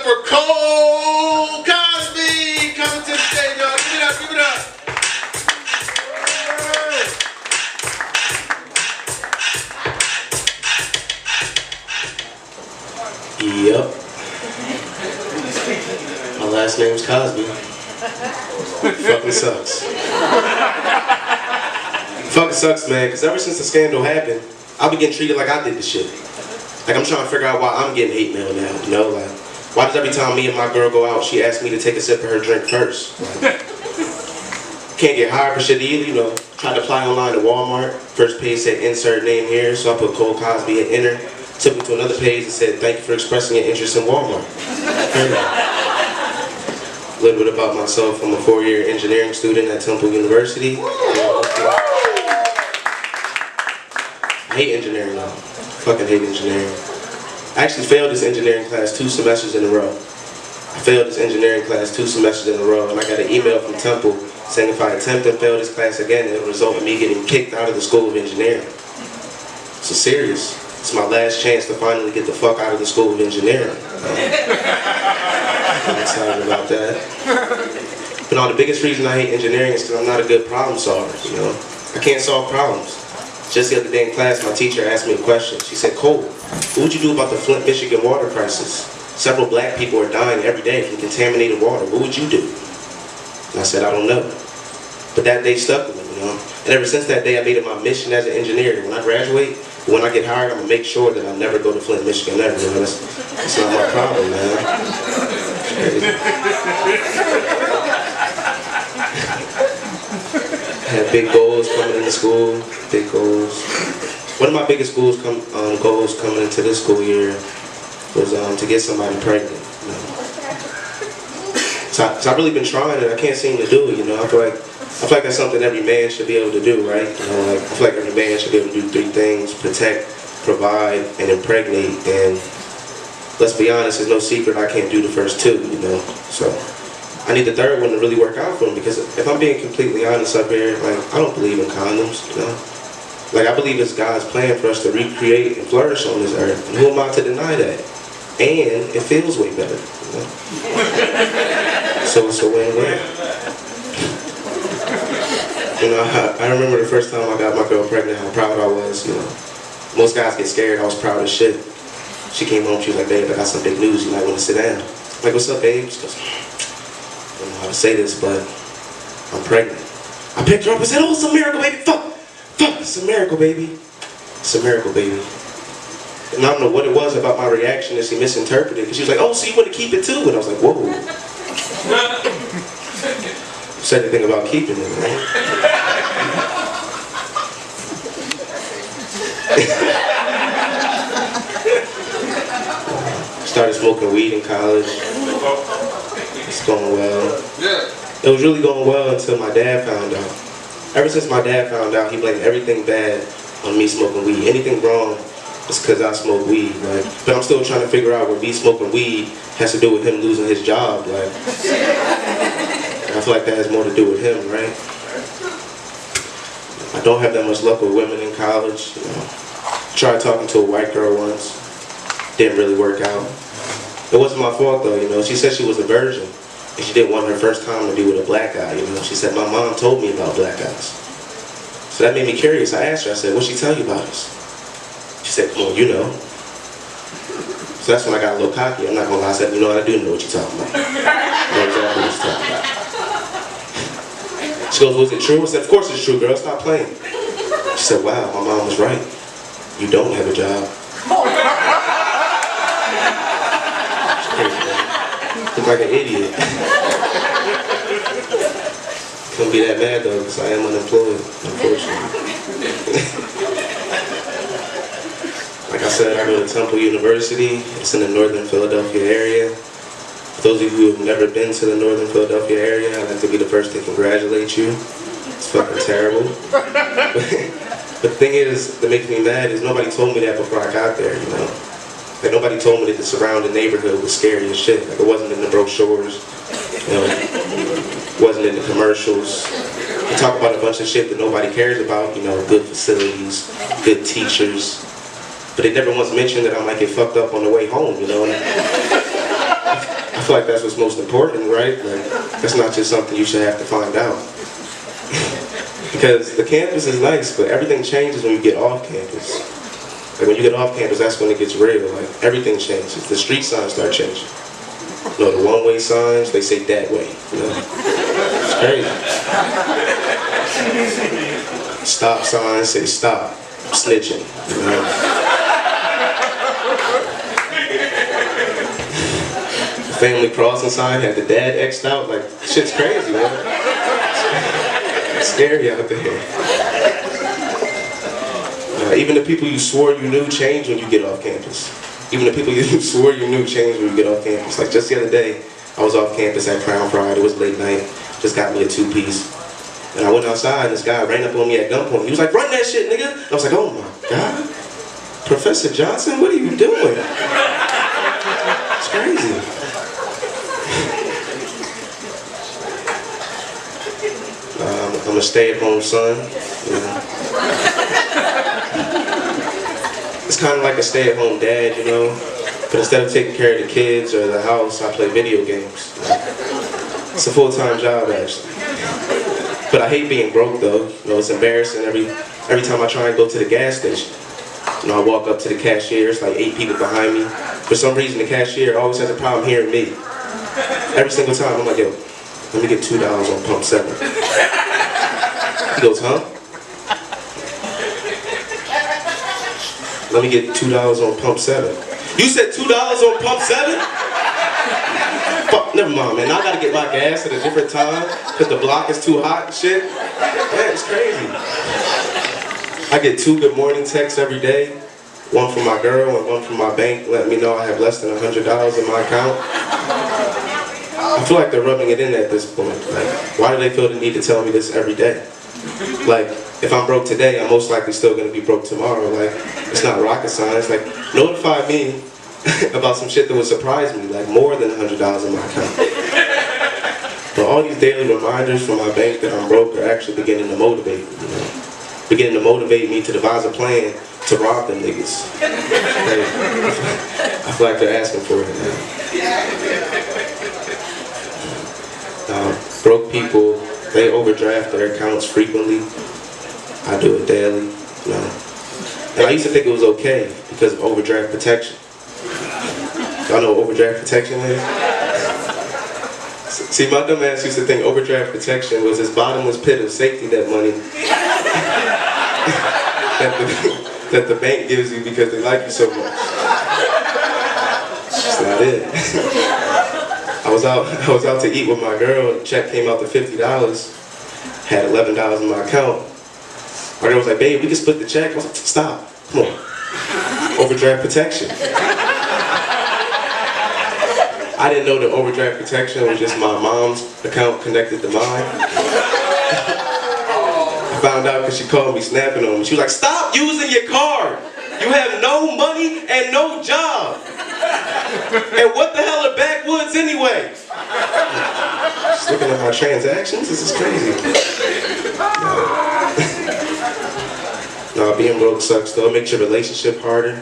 for Cosby coming to the stage, y'all. Give it up, give it up. Yep. My last name's Cosby. Fucking sucks. Fucking sucks, man, because ever since the scandal happened, I've been getting treated like I did the shit. Like, I'm trying to figure out why I'm getting hate mail now, you know? Like, why does every time me and my girl go out, she asks me to take a sip of her drink first? Like, can't get hired for shit either, you know? Tried to apply online to Walmart. First page said, insert name here, so I put Cole Cosby and enter. Took me to another page that said, thank you for expressing your interest in Walmart. A little bit about myself. I'm a 4-year engineering student at Temple University. I hate engineering now. Fucking hate engineering. I actually failed this engineering class 2 semesters in a row. I failed this engineering class 2 semesters in a row, and I got an email from Temple saying if I attempt to fail this class again, it will result in me getting kicked out of the School of Engineering. So serious. It's my last chance to finally get the fuck out of the School of Engineering. I'm excited about that. But no, the biggest reason I hate engineering is because I'm not a good problem solver, you know? I can't solve problems. Just the other day in class, my teacher asked me a question. She said, Cole, what would you do about the Flint, Michigan water crisis? Several black people are dying every day from contaminated water. What would you do? And I said, I don't know. But that day stuck with me, you know? And ever since that day, I made it my mission as an engineer. When I graduate, when I get hired, I'm going to make sure that I never go to Flint, Michigan ever. You know? That's not my problem, man. I had big goals coming into school, big goals. One of my biggest goals coming into this school year was to get somebody pregnant. You know? So I've really been trying and I can't seem to do it, you know. I feel like that's something every man should be able to do, right? You know, like, I feel like every man should be able to do 3 things: protect, provide, and impregnate. And let's be honest, there's no secret I can't do the first 2, you know. So I need the 3rd one to really work out for me, because if I'm being completely honest up here, like, I don't believe in condoms, you know. Like, I believe it's God's plan for us to recreate and flourish on this earth. And who am I to deny that? And it feels way better, you know. So it's a win-win. You know, I remember the first time I got my girl pregnant, how proud I was, you know. Most guys get scared, I was proud as shit. She came home, she was like, babe, I got some big news, you might want to sit down. I'm like, what's up, babe? She goes, I don't know how to say this, but I'm pregnant. I picked her up and said, oh, it's a miracle, baby, fuck, it's a miracle, baby. It's a miracle, baby. And I don't know what it was about my reaction that she misinterpreted, because she was like, oh, so you want to keep it too? And I was like, whoa. Said anything about keeping it, right? Started smoking weed in college. It's going well. It was really going well until my dad found out. Ever since my dad found out, he blamed everything bad on me smoking weed. Anything wrong, it's because I smoke weed, right? But I'm still trying to figure out what me smoking weed has to do with him losing his job, like. I feel like that has more to do with him, right? I don't have that much luck with women in college, you know. Tried talking to a white girl once. Didn't really work out. It wasn't my fault though, you know. She said she was a virgin and she didn't want her first time to be with a black guy, you know. She said, my mom told me about black guys. So that made me curious. I asked her, I said, what'd she tell you about us? She said, come on, you know. So that's when I got a little cocky. I'm not gonna lie, I said, you know what, I do know what you're talking about. I know exactly what you're talking about. She goes, was it true? I said, of course it's true, girl, stop playing. She said, wow, my mom was right. You don't have a job. Look like an idiot. Couldn't be that mad though, because I am unemployed, unfortunately. Like I said, I go to Temple University. It's in the northern Philadelphia area. For those of you who have never been to the northern Philadelphia area, I'd like to be the first to congratulate you. It's fucking terrible. But the thing is, that makes me mad is nobody told me that before I got there, you know? Like, nobody told me that the surrounding neighborhood was scary as shit. Like, it wasn't in the brochures, you know? It wasn't in the commercials. They talk about a bunch of shit that nobody cares about, you know, good facilities, good teachers. But they never once mentioned that I might get fucked up on the way home, you know? feel like that's what's most important, right? Like, that's not just something you should have to find out. Because the campus is nice, but everything changes when you get off campus. Like when you get off campus, that's when it gets real. Like everything changes. The street signs start changing. You know, the one-way signs, they say that way. You know? It's crazy. Stop signs say stop. Snitching. You know? The family crossing sign had the dad X'd out. Like, shit's crazy, man. It's scary out there. Even the people you swore you knew change when you get off campus. Even the people you swore you knew change when you get off campus. Like just the other day, I was off campus at Crown Pride. It was late night. Just got me a 2-piece. And I went outside and this guy ran up on me at gunpoint. He was like, "Run that shit, nigga." And I was like, "Oh my God. Professor Johnson, what are you doing?" It's crazy. I'm a stay-at-home son. You know. It's kind of like a stay-at-home dad, you know. But instead of taking care of the kids or the house, I play video games. It's a full-time job, actually. But I hate being broke, though. You know, it's embarrassing every time I try and go to the gas station. You know, I walk up to the cashier, it's like 8 people behind me. For some reason, the cashier always has a problem hearing me. Every single time, I'm like, "Yo, let me get $2 on pump 7. He goes, "Huh? Let me get $2 on pump 7. You said $2 on pump 7? Fuck, never mind, man. Now I gotta get my gas at a different time because the block is too hot and shit. Man, it's crazy. I get 2 good morning texts every day. One from my girl and one from my bank letting me know I have less than $100 in my account. I feel like they're rubbing it in at this point. Like, why do they feel the need to tell me this every day? Like, if I'm broke today, I'm most likely still gonna be broke tomorrow. Like, it's not rocket science. Like, notify me about some shit that would surprise me, like more than $100 in my account. But all these daily reminders from my bank that I'm broke are actually beginning to motivate me, you know? Beginning to motivate me to devise a plan to rob them niggas. Like, I feel like they're asking for it now. Broke people, they overdraft their accounts frequently. I do it daily, you know. And I used to think it was okay because of overdraft protection. Y'all know what overdraft protection is? See, my dumb ass used to think overdraft protection was this bottomless pit of safety net money that the bank gives you because they like you so much. That's not it. I was out to eat with my girl. The check came out to $50. Had $11 in my account. My girl was like, "Babe, we can split the check." I was like, "Stop, come on." Overdraft protection. I didn't know that overdraft protection was just my mom's account connected to mine. I found out because she called me snapping on me. She was like, "Stop using your card. You have no money and no job. And what the hell are backwoods anyway?" Just looking at my transactions, this is crazy. No, being broke sucks though. It makes your relationship harder.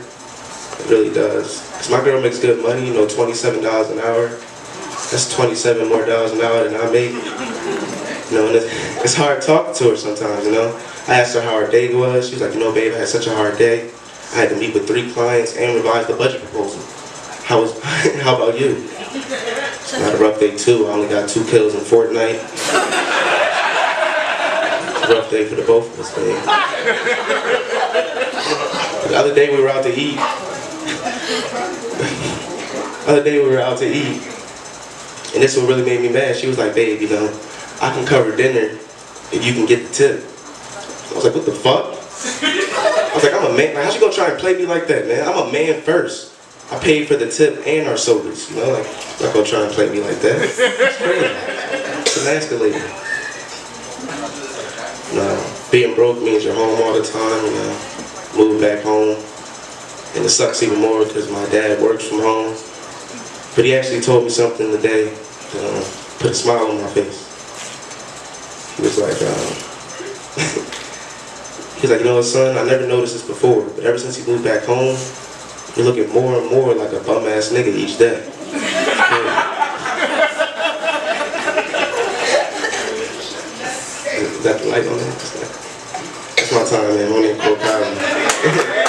It really does. Cause my girl makes good money, you know, $27 an hour. That's $27 more an hour than I make. You know, and it's hard talking to her sometimes, you know. I asked her how her day was. She was like, "You know, babe, I had such a hard day. I had to meet with 3 clients and revise the budget proposal. How about you?" It's not a rough day too. I only got 2 kills in Fortnite. It's a rough day for the both of us, babe. The other day we were out to eat. And this one really made me mad. She was like, "Babe, you know, I can cover dinner if you can get the tip." I was like, "What the fuck?" I was like, "I'm a man. Like, how's she gonna try and play me like that, man? I'm a man first. I paid for the tip and our sodas, you know? Like, I'm not gonna try and play me like that." It's crazy. It's emasculating. No, being broke means you're home all the time, you know. Move back home. And it sucks even more because my dad works from home. But he actually told me something today that put a smile on my face. He was like, "You know what, son, I never noticed this before, but ever since he moved back home, you're looking more and more like a bum-ass nigga each day." Yeah. Got the light on that? That's my time, man. I'm on there, Cosby.